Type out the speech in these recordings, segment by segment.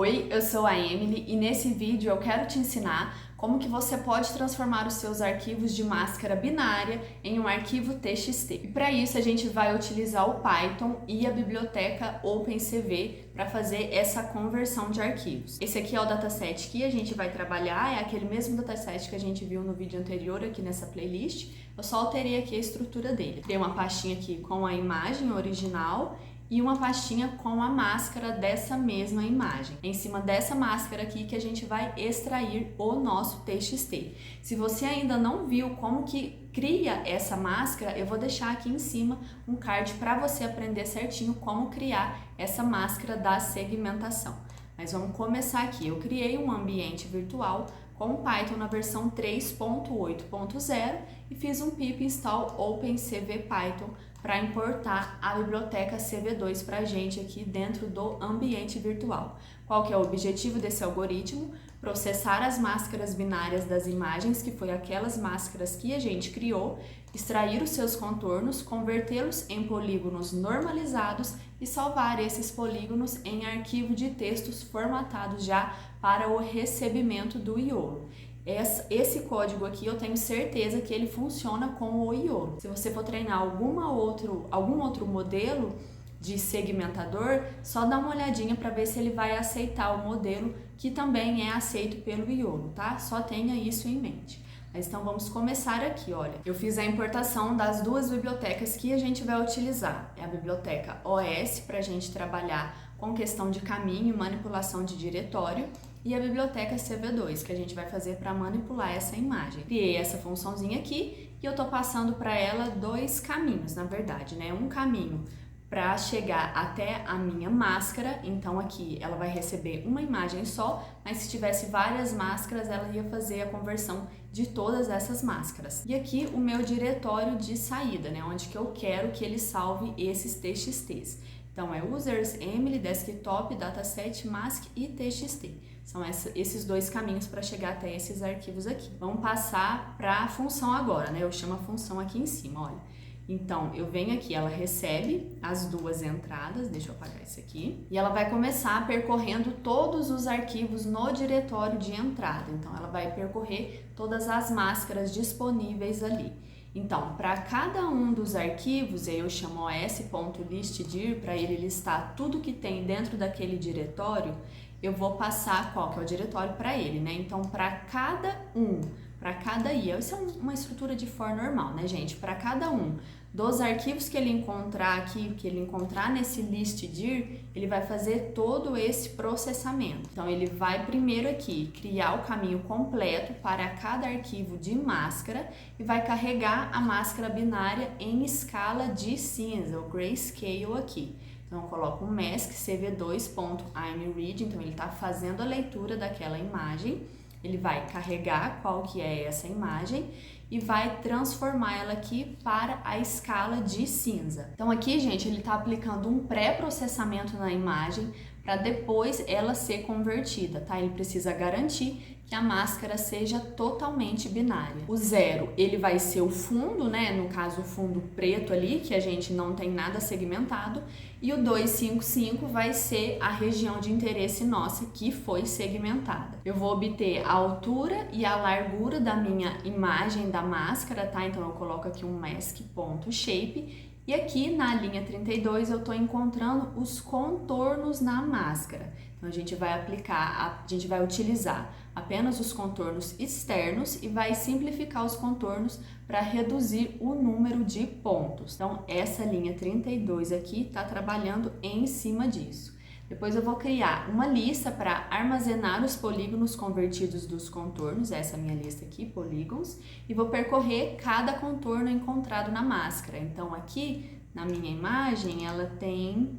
Oi, eu sou a Emily e nesse vídeo eu quero te ensinar como que você pode transformar os seus arquivos de máscara binária em um arquivo TXT. E para isso a gente vai utilizar o Python e a biblioteca OpenCV para fazer essa conversão de arquivos. Esse aqui é o dataset que a gente vai trabalhar, é aquele mesmo dataset que a gente viu no vídeo anterior aqui nessa playlist. Eu só alterei aqui a estrutura dele. Tem uma pastinha aqui com a imagem original e uma pastinha com a máscara dessa mesma imagem. É em cima dessa máscara aqui que a gente vai extrair o nosso TXT. Se você ainda não viu como que cria essa máscara, eu vou deixar aqui em cima um card para você aprender certinho como criar essa máscara da segmentação. Mas vamos começar aqui. Eu criei um ambiente virtual com Python na versão 3.8.0 e fiz um pip install OpenCV Python para importar a biblioteca CV2 para a gente aqui dentro do ambiente virtual. Qual que é o objetivo desse algoritmo? Processar as máscaras binárias das imagens, que foi aquelas máscaras que a gente criou, extrair os seus contornos, convertê-los em polígonos normalizados e salvar esses polígonos em arquivo de textos formatados já para o recebimento do Iolo. Esse código aqui eu tenho certeza que ele funciona com o Iolo. Se você for treinar algum outro modelo de segmentador, só dá uma olhadinha para ver se ele vai aceitar o modelo que também é aceito pelo Iolo, tá? Só tenha isso em mente. Mas então vamos começar aqui, olha. Eu fiz a importação das duas bibliotecas que a gente vai utilizar. É a biblioteca OS para a gente trabalhar com questão de caminho e manipulação de diretório, e a biblioteca CV2, que a gente vai fazer para manipular essa imagem. Criei essa funçãozinha aqui e eu tô passando para ela dois caminhos, na verdade, né? Um caminho para chegar até a minha máscara, então aqui ela vai receber uma imagem só, mas se tivesse várias máscaras, ela ia fazer a conversão de todas essas máscaras. E aqui o meu diretório de saída, né? Onde que eu quero que ele salve esses TXTs. Então é users, Emily, desktop, dataset, mask e txt. São esses dois caminhos para chegar até esses arquivos aqui. Vamos passar para a função agora, né? Eu chamo a função aqui em cima, olha. Então eu venho aqui, ela recebe as duas entradas, deixa eu apagar isso aqui, e ela vai começar percorrendo todos os arquivos no diretório de entrada. Então ela vai percorrer todas as máscaras disponíveis ali. Então, para cada um dos arquivos, eu chamo os.listdir para ele listar tudo que tem dentro daquele diretório, eu vou passar qual que é o diretório para ele, né? Então, para cada i, isso é uma estrutura de for normal, né, gente? Para cada um dos arquivos que ele encontrar aqui, que ele encontrar nesse listdir, ele vai fazer todo esse processamento. Então, ele vai primeiro aqui criar o caminho completo para cada arquivo de máscara e vai carregar a máscara binária em escala de cinza, o grayscale aqui. Então, eu coloco um mask cv2.imread, então ele está fazendo a leitura daquela imagem, ele vai carregar qual que é essa imagem e vai transformar ela aqui para a escala de cinza. Então aqui, gente, ele está aplicando um pré-processamento na imagem para depois ela ser convertida, tá? Ele precisa garantir que a máscara seja totalmente binária. O 0, ele vai ser o fundo, né? No caso, o fundo preto ali, que a gente não tem nada segmentado. E o 255 vai ser a região de interesse nossa que foi segmentada. Eu vou obter a altura e a largura da minha imagem da máscara, tá? Então eu coloco aqui um mask.shape. E aqui na linha 32 eu estou encontrando os contornos na máscara. Então a gente vai utilizar apenas os contornos externos e vai simplificar os contornos para reduzir o número de pontos. Então essa linha 32 aqui está trabalhando em cima disso. Depois eu vou criar uma lista para armazenar os polígonos convertidos dos contornos, essa é a minha lista aqui, polígonos, e vou percorrer cada contorno encontrado na máscara. Então aqui na minha imagem ela tem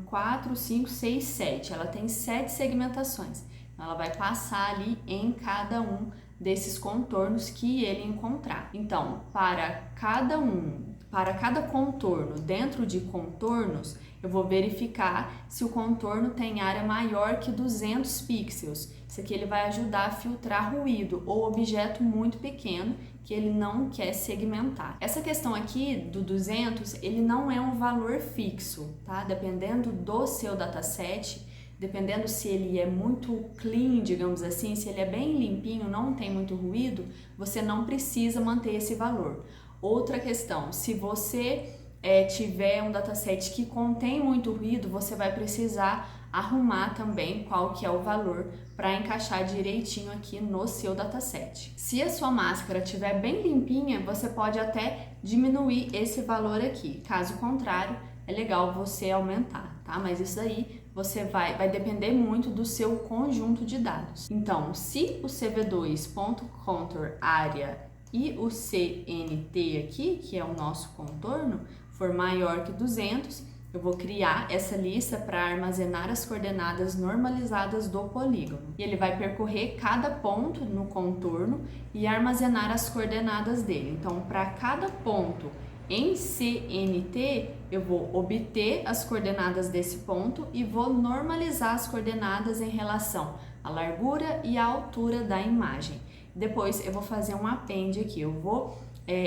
4, 5, 6, 7, ela tem 7 segmentações. Então ela vai passar ali em cada um desses contornos que ele encontrar. Então, para cada contorno dentro de contornos, eu vou verificar se o contorno tem área maior que 200 pixels. Isso aqui ele vai ajudar a filtrar ruído ou objeto muito pequeno que ele não quer segmentar. Essa questão aqui do 200, ele não é um valor fixo, tá? Dependendo do seu dataset, dependendo se ele é muito clean, digamos assim, se ele é bem limpinho, não tem muito ruído, você não precisa manter esse valor. Outra questão, se você tiver um dataset que contém muito ruído, você vai precisar arrumar também qual que é o valor para encaixar direitinho aqui no seu dataset. Se a sua máscara estiver bem limpinha, você pode até diminuir esse valor aqui. Caso contrário, é legal você aumentar, tá? Mas isso aí você vai depender muito do seu conjunto de dados. Então, se o CV2.contour área e o CNT aqui, que é o nosso contorno, for maior que 200, eu vou criar essa lista para armazenar as coordenadas normalizadas do polígono. E ele vai percorrer cada ponto no contorno e armazenar as coordenadas dele. Então, para cada ponto em CNT, eu vou obter as coordenadas desse ponto e vou normalizar as coordenadas em relação à largura e à altura da imagem. Depois eu vou fazer um append aqui, eu vou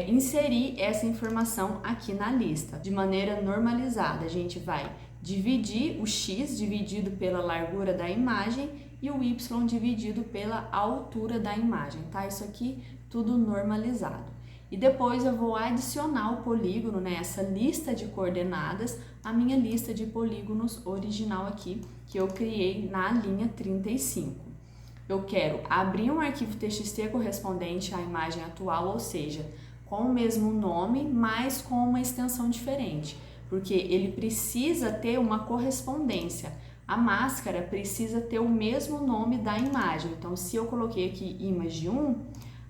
inserir essa informação aqui na lista de maneira normalizada. A gente vai dividir o x dividido pela largura da imagem e o y dividido pela altura da imagem, tá? Isso aqui tudo normalizado. E depois eu vou adicionar o polígono, né, essa lista de coordenadas, à minha lista de polígonos original aqui, que eu criei na linha 35. Eu quero abrir um arquivo TXT correspondente à imagem atual, ou seja, com o mesmo nome, mas com uma extensão diferente, porque ele precisa ter uma correspondência. A máscara precisa ter o mesmo nome da imagem. Então, se eu coloquei aqui image 1,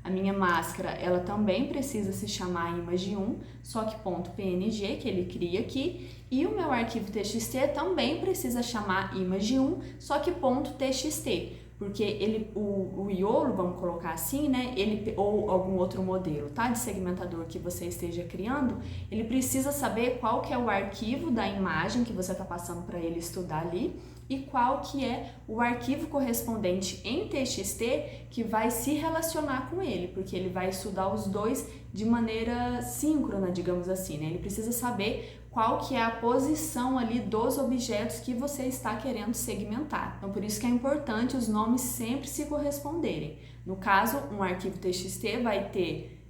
a minha máscara ela também precisa se chamar image 1, só que .png, que ele cria aqui, e o meu arquivo TXT também precisa chamar image 1, só que .txt. Porque o Iolo, vamos colocar assim, né? Ou algum outro modelo, tá? De segmentador que você esteja criando, ele precisa saber qual que é o arquivo da imagem que você está passando para ele estudar ali e qual que é o arquivo correspondente em TXT que vai se relacionar com ele, porque ele vai estudar os dois de maneira síncrona, digamos assim, né? Ele precisa saber qual que é a posição ali dos objetos que você está querendo segmentar. Então, por isso que é importante os nomes sempre se corresponderem. No caso, um arquivo TXT vai ter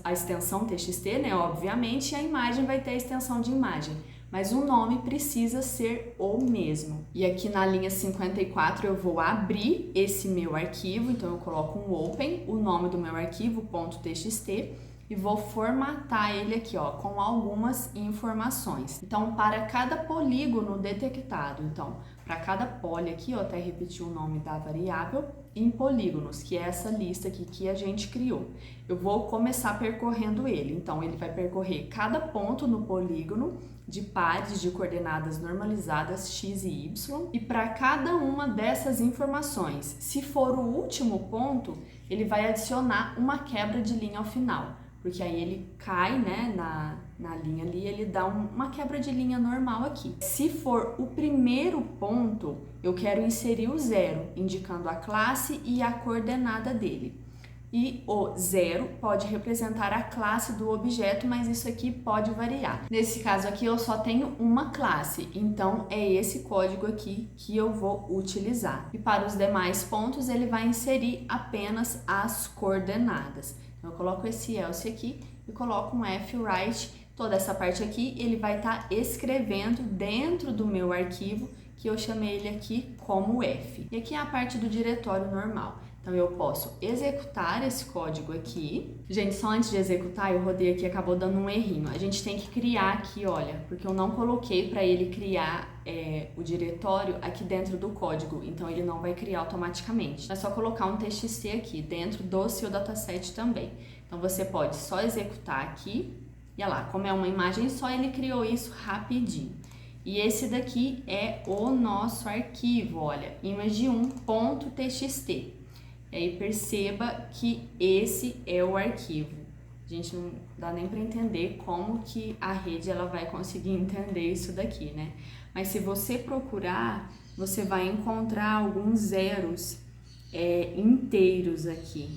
a extensão TXT, né, obviamente, e a imagem vai ter a extensão de imagem. Mas o nome precisa ser o mesmo. E aqui na linha 54 eu vou abrir esse meu arquivo, então eu coloco um open, o nome do meu arquivo, .txt, e vou formatar ele aqui, ó, com algumas informações. Então, para cada polígono detectado, então, para cada poli aqui, ó, até repetir o nome da variável, em polígonos, que é essa lista aqui que a gente criou. Eu vou começar percorrendo ele. Então, ele vai percorrer cada ponto no polígono de pares de coordenadas normalizadas x e y. E para cada uma dessas informações, se for o último ponto, ele vai adicionar uma quebra de linha ao final. Porque aí ele cai, né, na linha ali, ele dá uma quebra de linha normal aqui. Se for o primeiro ponto, eu quero inserir o 0, indicando a classe e a coordenada dele. E o 0 pode representar a classe do objeto, mas isso aqui pode variar. Nesse caso aqui eu só tenho uma classe, então é esse código aqui que eu vou utilizar. E para os demais pontos ele vai inserir apenas as coordenadas. Então, eu coloco esse else aqui e coloco um fwrite. Toda essa parte aqui ele vai estar escrevendo dentro do meu arquivo, que eu chamei ele aqui como F. E aqui é a parte do diretório normal. Então, eu posso executar esse código aqui. Gente, só antes de executar, eu rodei aqui e acabou dando um errinho. A gente tem que criar aqui, olha, porque eu não coloquei para ele criar o diretório aqui dentro do código. Então, ele não vai criar automaticamente. É só colocar um txt aqui dentro do seu dataset também. Então, você pode só executar aqui. E olha lá, como é uma imagem só, ele criou isso rapidinho. E esse daqui é o nosso arquivo, olha, image1.txt. E aí perceba que esse é o arquivo. A gente não dá nem para entender como que a rede ela vai conseguir entender isso daqui, né? Mas se você procurar, você vai encontrar alguns zeros inteiros aqui.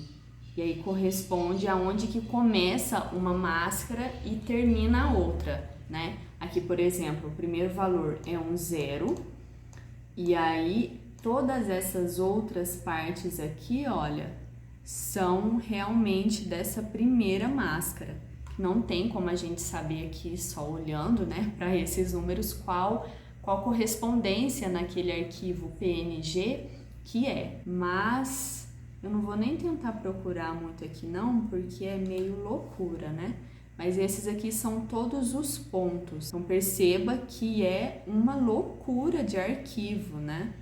E aí corresponde aonde que começa uma máscara e termina a outra, né? Aqui, por exemplo, o primeiro valor é um 0, E aí, todas essas outras partes aqui, olha, são realmente dessa primeira máscara. Não tem como a gente saber aqui só olhando, né, para esses números qual correspondência naquele arquivo PNG que é. Mas eu não vou nem tentar procurar muito aqui não, porque é meio loucura, né? Mas esses aqui são todos os pontos. Então perceba que é uma loucura de arquivo, né?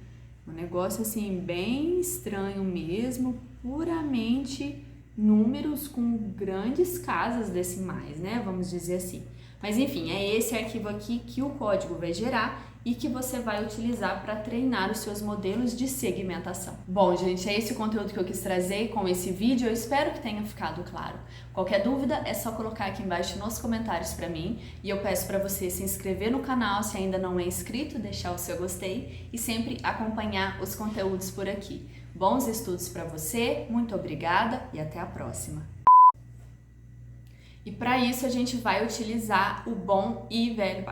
Um negócio assim bem estranho mesmo, puramente números com grandes casas decimais, né? Vamos dizer assim. Mas enfim, é esse arquivo aqui que o código vai gerar e que você vai utilizar para treinar os seus modelos de segmentação. Bom, gente, é esse o conteúdo que eu quis trazer com esse vídeo. Eu espero que tenha ficado claro. Qualquer dúvida é só colocar aqui embaixo nos comentários para mim e eu peço para você se inscrever no canal se ainda não é inscrito, deixar o seu gostei e sempre acompanhar os conteúdos por aqui. Bons estudos para você, muito obrigada e até a próxima! E para isso a gente vai utilizar o bom e velho